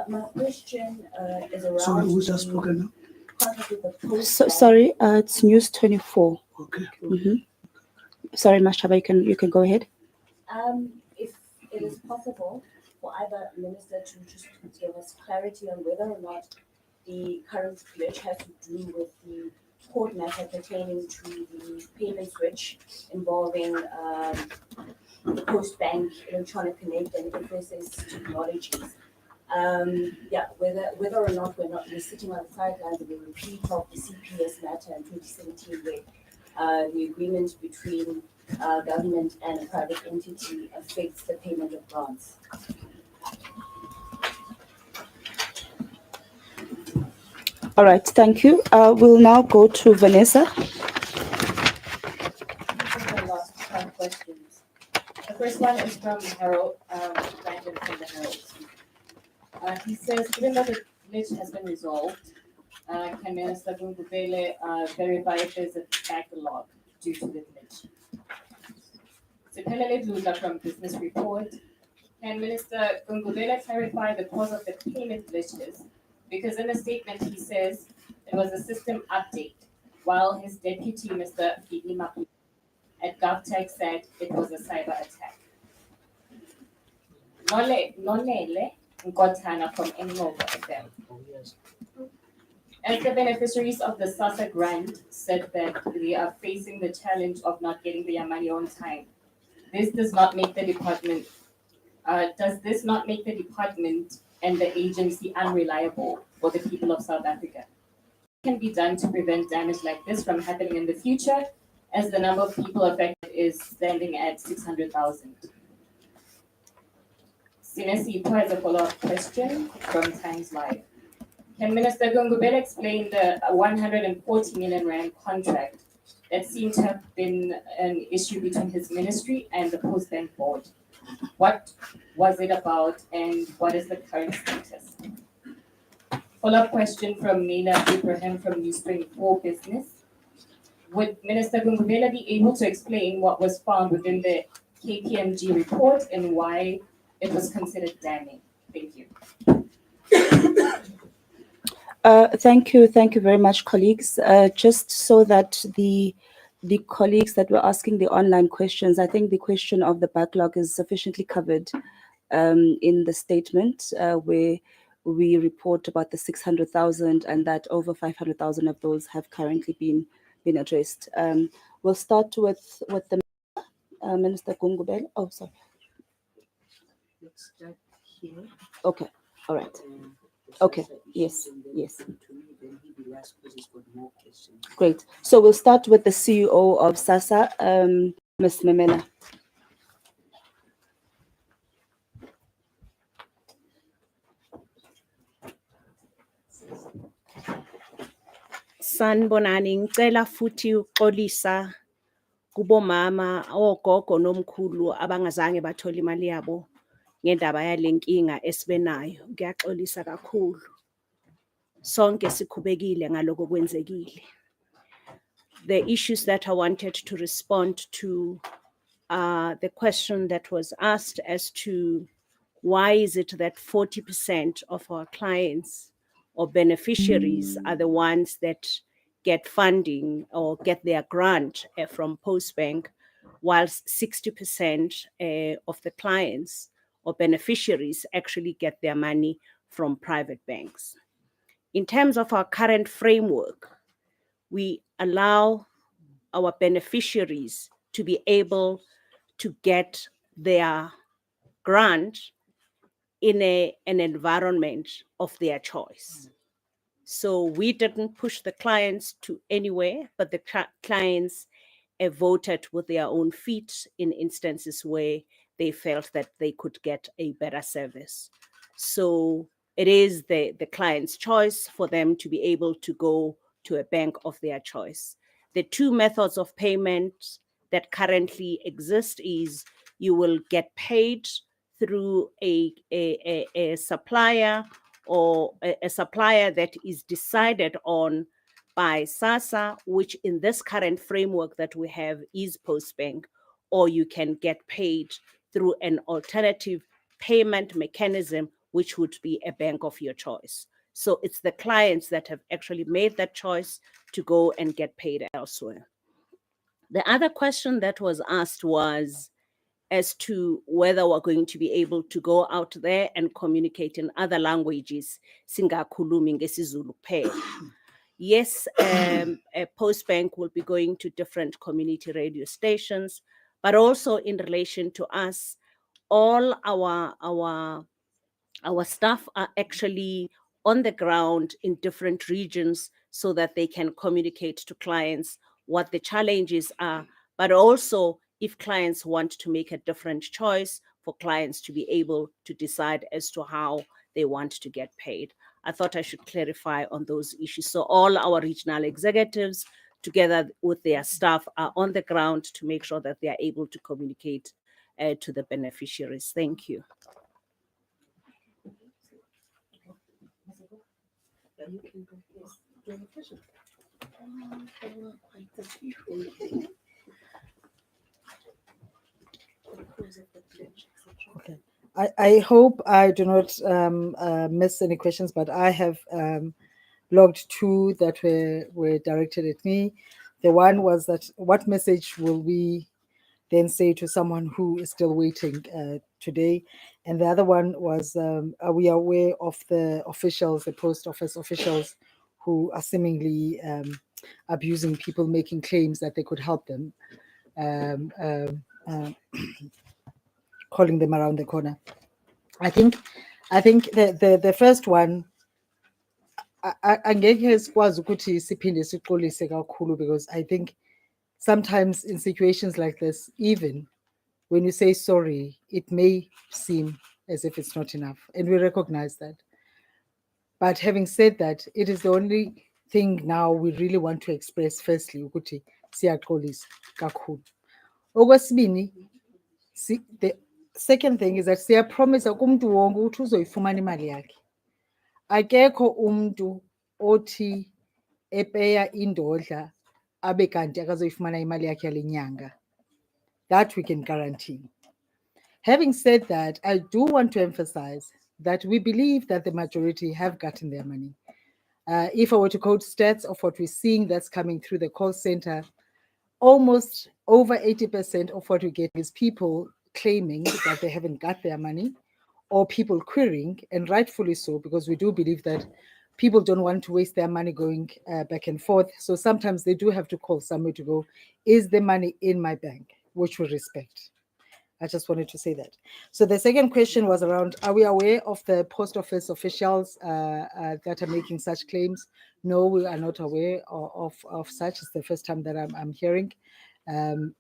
My question is around.
Sorry, who's just spoken now?
Contact with the Postbank.
So sorry, it's News 24.
Okay.
Sorry, Mashaba, you can go ahead.
If it is possible for either minister to just give us clarity on whether or not the current glitch has to do with the court matter pertaining to the payment switch involving the Postbank Electronic Connect and Interfaces Technologies. Whether or not we're sitting on the sidelines of a repeat of the CPS matter in 2017, where the agreement between government and a private entity affects the payment of grants.
All right, thank you. We'll now go to Vanessa.
These are the last 5 questions. The first one is from Harold, Brandon from the Herald. He says, given that the glitch has been resolved, can Minister Gungubele verify if there's a backlog due to the glitch? Siphelele Dludla from Business Report. Can Minister Gungubele clarify the cause of the payment glitches? Because in the statement he says it was a system update, while his deputy, Mr. Fidima at GovTech, said it was a cyber attack. Nonele Nkotana from Engogo FM. As the beneficiaries of the SASSA grant said that they are facing the challenge of not getting their money on time, this does not make the department. Does this not make the department and the agency unreliable for the people of South Africa? What can be done to prevent damage like this from happening in the future, as the number of people affected is standing at 600,000? Sinesi has a follow-up question from Times Live. Can Minister Gungubele explain the 140 million rand contract that seemed to have been an issue between his ministry and the Post Bank Board? What was it about, and what is the current status? Follow-up question from Nina Ibrahim from Newspring 4 Business. Would Minister Gungubele be able to explain what was found within the KPMG report and why it was considered damning? Thank you.
Thank you very much, colleagues. Just so that the colleagues that were asking the online questions, I think the question of the backlog is sufficiently covered in the statement where we report about the 600,000 and that over 500,000 of those have currently been addressed. We'll start with the Minister Gungubele. Oh, sorry.
Let's start here.
Okay, all right. Okay, yes. Great. So we'll start with the CEO of SASSA, Ms. Memela.
Sanibonani, ngicela futhi uxolisa kubomama ogogo nomkhulu abangazange bathola imali yabo ngendaba yalenkinga esibenayo. Ngiyaxolisa kakhulu. Sonke sikhubekile ngaloko kwenzekile. The issues that I wanted to respond to the question that was asked as to why is it that 40% of our clients or beneficiaries are the ones that get funding or get their grant from Postbank, whilst 60% of the clients or beneficiaries actually get their money from private banks. In terms of our current framework, we allow our beneficiaries to be able to get their grant in an environment of their choice. So we didn't push the clients to anywhere, but the clients voted with their own feet in instances where they felt that they could get a better service. So it is the client's choice for them to be able to go to a bank of their choice. The two methods of payment that currently exist is you will get paid through a supplier or a supplier that is decided on by SASSA, which in this current framework that we have is Postbank, or you can get paid through an alternative payment mechanism, which would be a bank of your choice. So it's the clients that have actually made that choice to go and get paid elsewhere. The other question that was asked was as to whether we're going to be able to go out there and communicate in other languages, singakhulumi ngesiZulu kuphela. Yes, Postbank will be going to different community radio stations, but also in relation to us, all our Our staff are actually on the ground in different regions so that they can communicate to clients what the challenges are, but also if clients want to make a different choice, for clients to be able to decide as to how they want to get paid. I thought I should clarify on those issues. So all our regional executives, together with their staff, are on the ground to make sure that they are able to communicate to the beneficiaries. Thank you.
Okay. I hope I do not miss any questions, but I have logged two that were directed at me. The one was that what message will we then say to someone who is still waiting today? And the other one was, are we aware of the officials, the post office officials, who are seemingly abusing people, making claims that they could help them, calling them around the corner? I think the first one, angeke sikwazi ukuthi siphinde siqolise kakhulu, because I think sometimes in situations like this, even when you say sorry, it may seem as if it's not enough, and we recognize that. But having said that, it is the only thing now we really want to express. Firstly, ukuthi siyaxolisa kakhulu. Okwesibini, the second thing is that siyapromisa kumuntu wonke ukuthi uzoyifumana imali yakhe. Akekho umuntu othi epeya indodla abe kanti akazoyifumana imali yakhe yale nyanga. That we can guarantee. Having said that, I do want to emphasize that we believe that the majority have gotten their money. If I were to quote stats of what we're seeing that's coming through the call center, almost over 80% of what we get is people claiming that they haven't got their money, or people querying, and rightfully so, because we do believe that people don't want to waste their money going back and forth. So sometimes they do have to call somewhere to go, is the money in my bank? Which we respect. I just wanted to say that. So the second question was around, are we aware of the post office officials that are making such claims? No, we are not aware of such. It's the first time that I'm hearing. And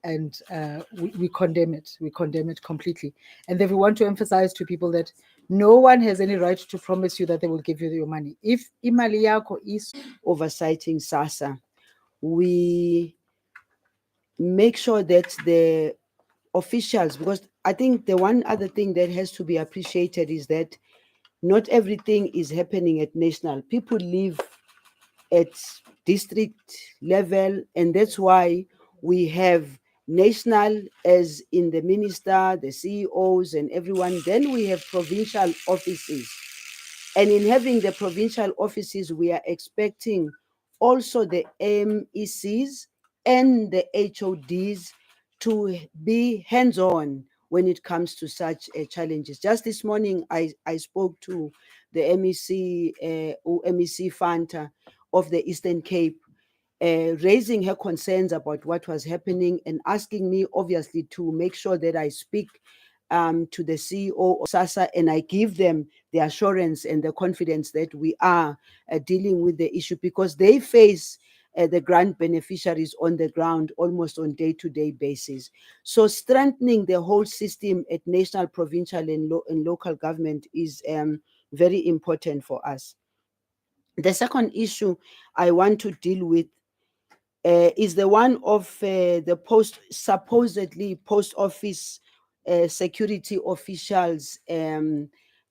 we condemn it. We condemn it completely. And then we want to emphasize to people that no one has any right to promise you that they will give you your money. If imali yako is
Oversighting SASSA, we make sure that the officials, because I think the one other thing that has to be appreciated is that not everything is happening at national. People live at district level, and that's why we have national, as in the minister, the CEOs, and everyone. Then we have provincial offices. And in having the provincial offices, we are expecting also the MECs and the HODs to be hands-on when it comes to such challenges. Just this morning, I spoke to the MEC, MEC Fanta of the Eastern Cape, raising her concerns about what was happening and asking me, obviously, to make sure that I speak to the CEO of SASSA, and I give them the assurance and the confidence that we are dealing with the issue, because they face the grant beneficiaries on the ground almost on day-to-day basis. So strengthening the whole system at national, provincial, and local government is very important for us. The second issue I want to deal with is the one of the supposedly post office security officials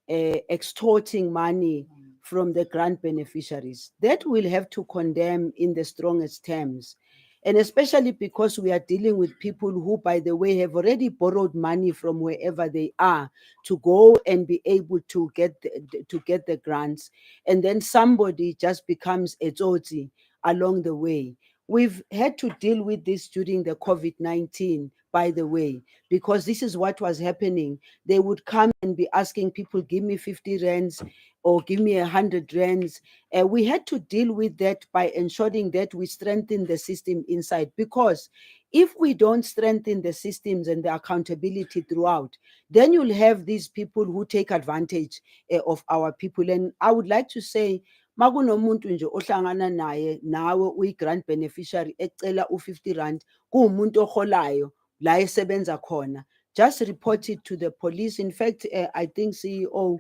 extorting money from the grant beneficiaries. That we'll have to condemn in the strongest terms. And especially because we are dealing with people who, by the way, have already borrowed money from wherever they are to go and be able to get the grants. And then somebody just becomes a tsotsi along the way. We've had to deal with this during the COVID-19, by the way, because this is what was happening. They would come and be asking people, give me 50 rands or give me 100 rands. We had to deal with that by ensuring that we strengthen the system inside, because If we don't strengthen the systems and the accountability throughout, then you'll have these people who take advantage of our people. And I would like to say, makunomuntu nje ohlangana naye nawe uyi-grant beneficiary ecela u-50 rand kuwumuntu oholayo la esebenza khona, just report it to the police. In fact, I think CEO,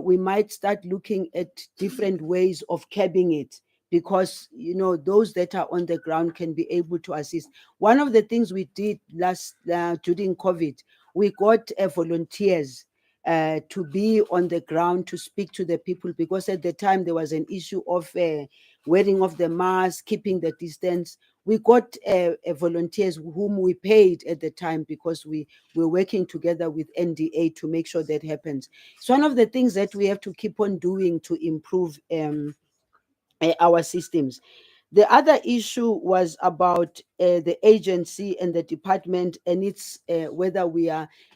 we might start looking at different ways of curbing it, because you know those that are on the ground can be able to assist. One of the things we did last during COVID, we got volunteers to be on the ground to speak to the people, because at the time there was an issue of wearing of the mask, keeping the distance. We got volunteers whom we paid at the time, because we were working together with NDA to make sure that happens. It's one of the things that we have to keep on doing to improve our systems. The other issue was about the agency and the department, and it's whether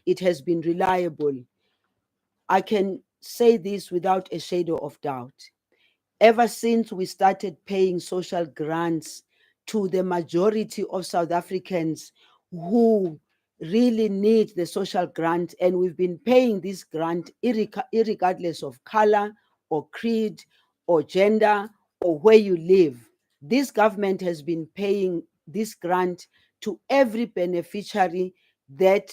it has been reliable. I can say this without a shadow of doubt. Ever since we started paying social grants to the majority of South Africans who really need the social grant, and we've been paying this grant irregardless of color or creed or gender or where you live. This government has been paying this grant to every beneficiary that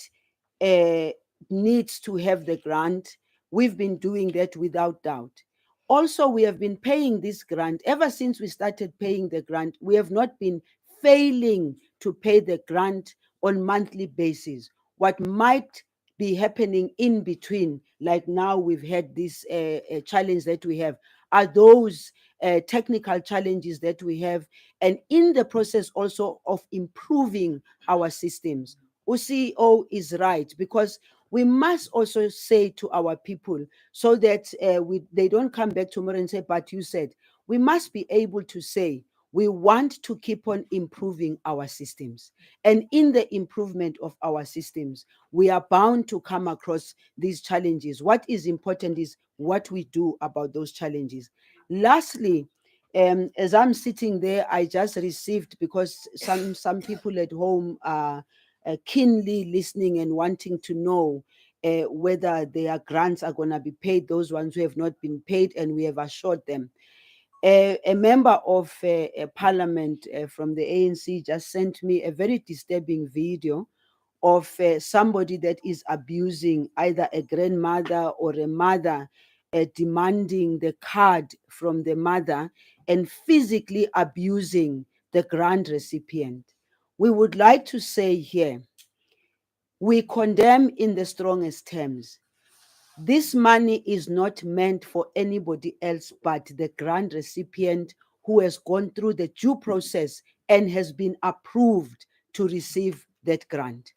needs to have the grant. We've been doing that without doubt. Also, we have been paying this grant. Ever since we started paying the grant, we have not been failing to pay the grant on monthly basis. What might be happening in between, like now we've had this challenge that we have, are those technical challenges that we have, and in the process also of improving our systems. CEO is right, because we must also say to our people, so that they don't come back tomorrow and say, but you said. We must be able to say, we want to keep on improving our systems. And in the improvement of our systems, we are bound to come across these challenges. What is important is what we do about those challenges. Lastly, as I'm sitting there, I just received, because some people at home are keenly listening and wanting to know whether their grants are going to be paid, those ones who have not been paid, and we have assured them. A member of a parliament from the ANC just sent me a very disturbing video of somebody that is abusing either a grandmother or a mother, demanding the card from the mother and physically abusing the grant recipient. We would like to say here, we condemn in the strongest terms. This money is not meant for anybody else but the grant recipient who has gone through the due process and has been approved to receive that grant.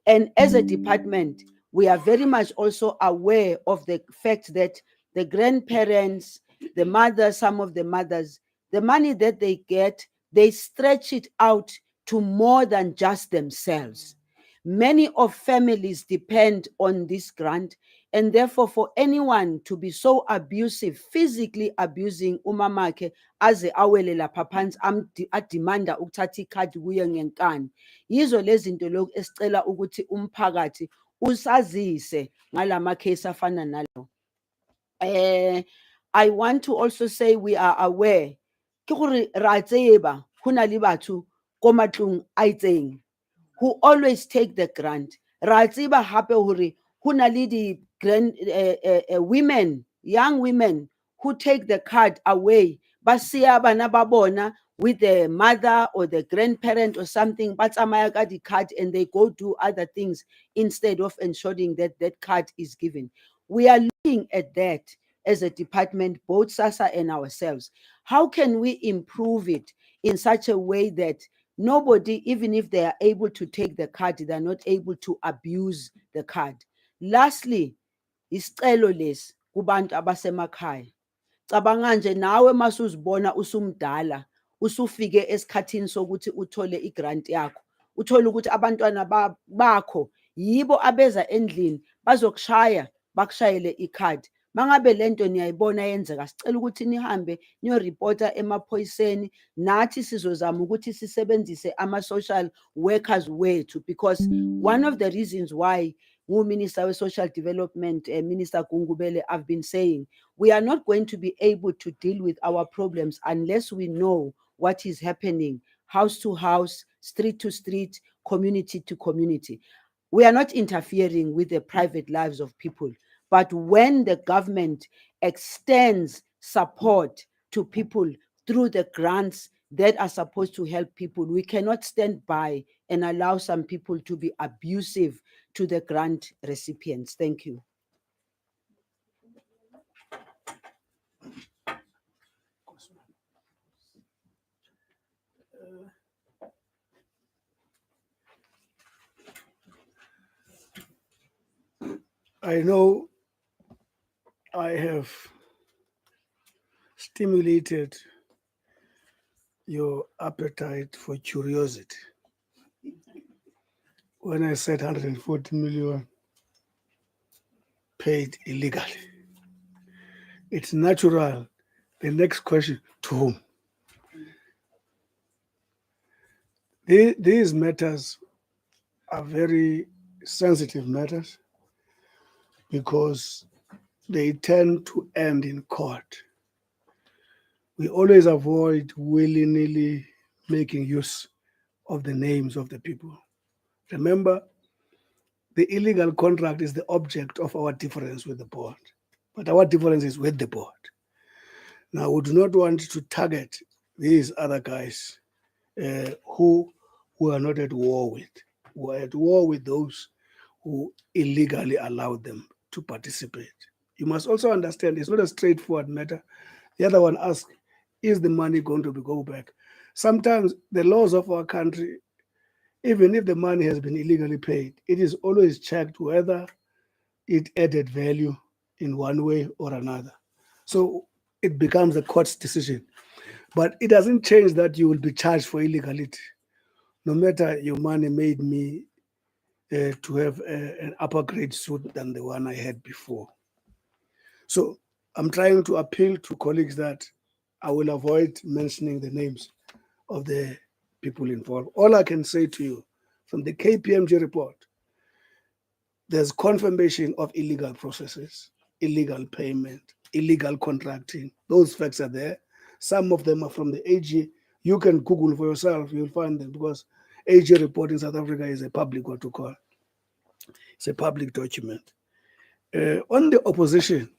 And as a department, we are very much also aware of the fact that the grandparents, the mothers, some of the mothers, the money that they get, they stretch it out to more than just themselves. Many of families depend on this grant, and therefore for anyone to be so abusive, physically abusing umamakhe aze awele lapha phansi adimanda ukuthatha ikhadi kuye ngenkani, yizo lezi zinto lokhu esicela ukuthi umphakathi usazise ngalama case afana nalo. I want to also say we are aware ke gore ra tseba hona le batho ko matlong a itseng who always take the grant. Ra tseba hape hore hona le di women, young women who take the card away, ba siya bana ba bona with the mother or the grandparent or something, ba tsamaya ka di card and they go do other things instead of ensuring that that card is given. We are looking at that as a department, both SASSA and ourselves. How can we improve it in such a way that nobody, even if they are able to take the card, they're not able to abuse the card? Lastly, isicelo lesi kubantu abasemakhaya. Cabanga nje nawe masuzibona usumdala, usufike esikhathini sokuthi uthole igrant yakho, uthole ukuthi abantwana bakho yibo abeza endlini bazokushaya, bakushayele ikhadi, mangabe lento niyayibona yenzeka sicela ukuthi nihambe niyoreporta emaphoyiseni, nathi sizozama ukuthi sisebenzise ama-social workers wethu, because one of the reasons why Minister of Social Development, Minister Gungubele, I've been saying, we are not going to be able to deal with our problems unless we know what is happening, house to house, street to street, community to community. We are not interfering with the private lives of people, but when the government extends support to people through the grants that are supposed to help people, we cannot stand by and allow some people to be abusive to the grant recipients. Thank you.
I know I have stimulated your appetite for curiosity when I said 140 million paid illegally. It's natural. The next question, to whom? These matters are very sensitive matters because they tend to end in court. We always avoid willy-nilly making use of the names of the people. Remember, the illegal contract is the object of our difference with the board, but our difference is with the board. Now, we do not want to target these other guys who are not at war with. We are at war with those who illegally allowed them to participate. You must also understand it's not a straightforward matter. The other one asks, is the money going to go back? Sometimes the laws of our country, even if the money has been illegally paid, it is always checked whether it added value in one way or another. So it becomes the court's decision. But it doesn't change that you will be charged for illegality. No matter your money made me to have an upper grade suit than the one I had before. So I'm trying to appeal to colleagues that I will avoid mentioning the names of the people involved. All I can say to you, from the KPMG report, there's confirmation of illegal processes, illegal payment, illegal contracting. Those facts are there. Some of them are from the AG. You can Google for yourself, you'll find them, because AG report in South Africa is a public, what to call. It's a public document. On the opposition,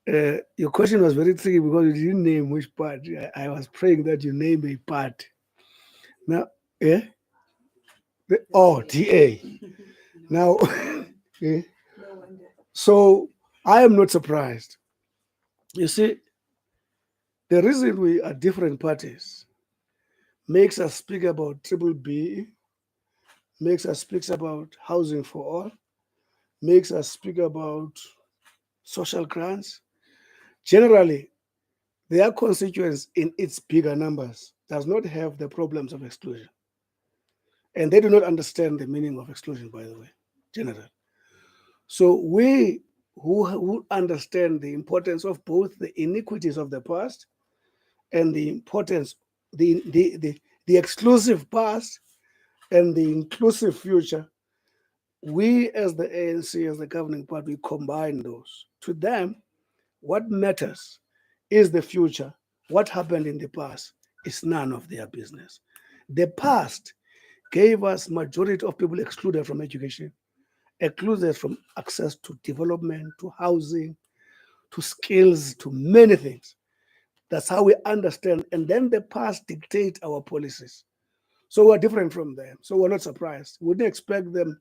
your question was very tricky because you didn't name which part. I was praying that you name a part. Now, DA. Now, so I am not surprised. You see, the reason we are different parties makes us speak about triple B, makes us speak about housing for all, makes us speak about social grants. Generally, their constituents in its bigger numbers does not have the problems of exclusion. And they do not understand the meaning of exclusion, by the way, generally. So we who understand the importance of both the iniquities of the past and the importance, the exclusive past and the inclusive future, we as the ANC, as the governing party, combine those. To them, what matters is the future. What happened in the past is none of their business. The past gave us majority of people excluded from education, excluded from access to development, to housing, to skills, to many things. That's how we understand. And then the past dictate our policies. So we're different from them. So we're not surprised. We wouldn't expect them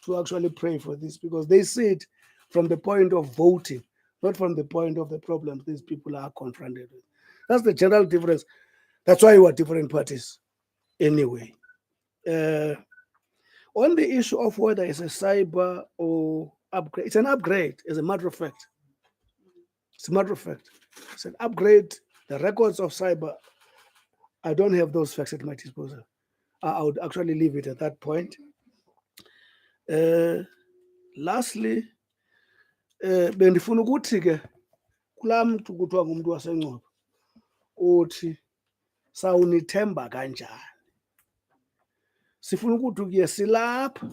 to actually pray for this because they see it from the point of voting, not from the point of the problems these people are confronted with. That's the general difference. That's why we're different parties anyway. On the issue of whether it's a cyber or upgrade, it's an upgrade, as a matter of fact. It's a matter of fact. It's an upgrade. The records of cyber, I don't have those facts at my disposal. I would actually leave it at that point. Lastly, Bendifuna ukuthi ke kulaa mntu kuthiwa ngumntu waseNgcobo uthi sawunithemba kanjani. Sifuna ukuthi kuye silapha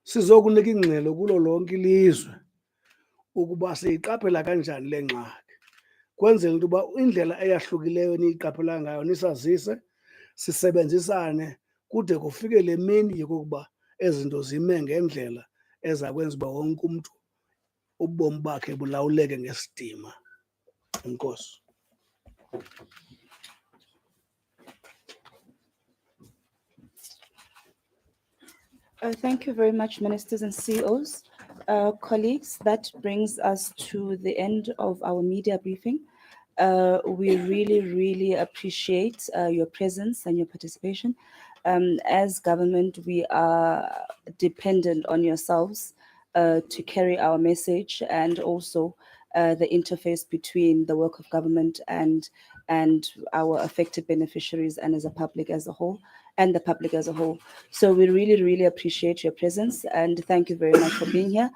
sizokunika ingxelo kulo lonke ilizwe ukuba siyiqaphela kanjani le ngxaki, kwenzela into yoba indlela eyahlukileyo niyiqaphela ngayo nisazise, sisebenzisane kude kufike le mini yokokuba ezi zinto zime ngendlela eza kwenza uba wonke umntu ubomi bakhe bulawuleke ngesidima. Enkosi.
Thank you very much, ministers and CEOs. Colleagues, that brings us to the end of our media briefing. We really appreciate your presence and your participation. As government, we are dependent on yourselves to carry our message, and also the interface between the work of government and our affected beneficiaries and as a public as a whole, and the public as a whole. So we really appreciate your presence, and thank you very much for being here.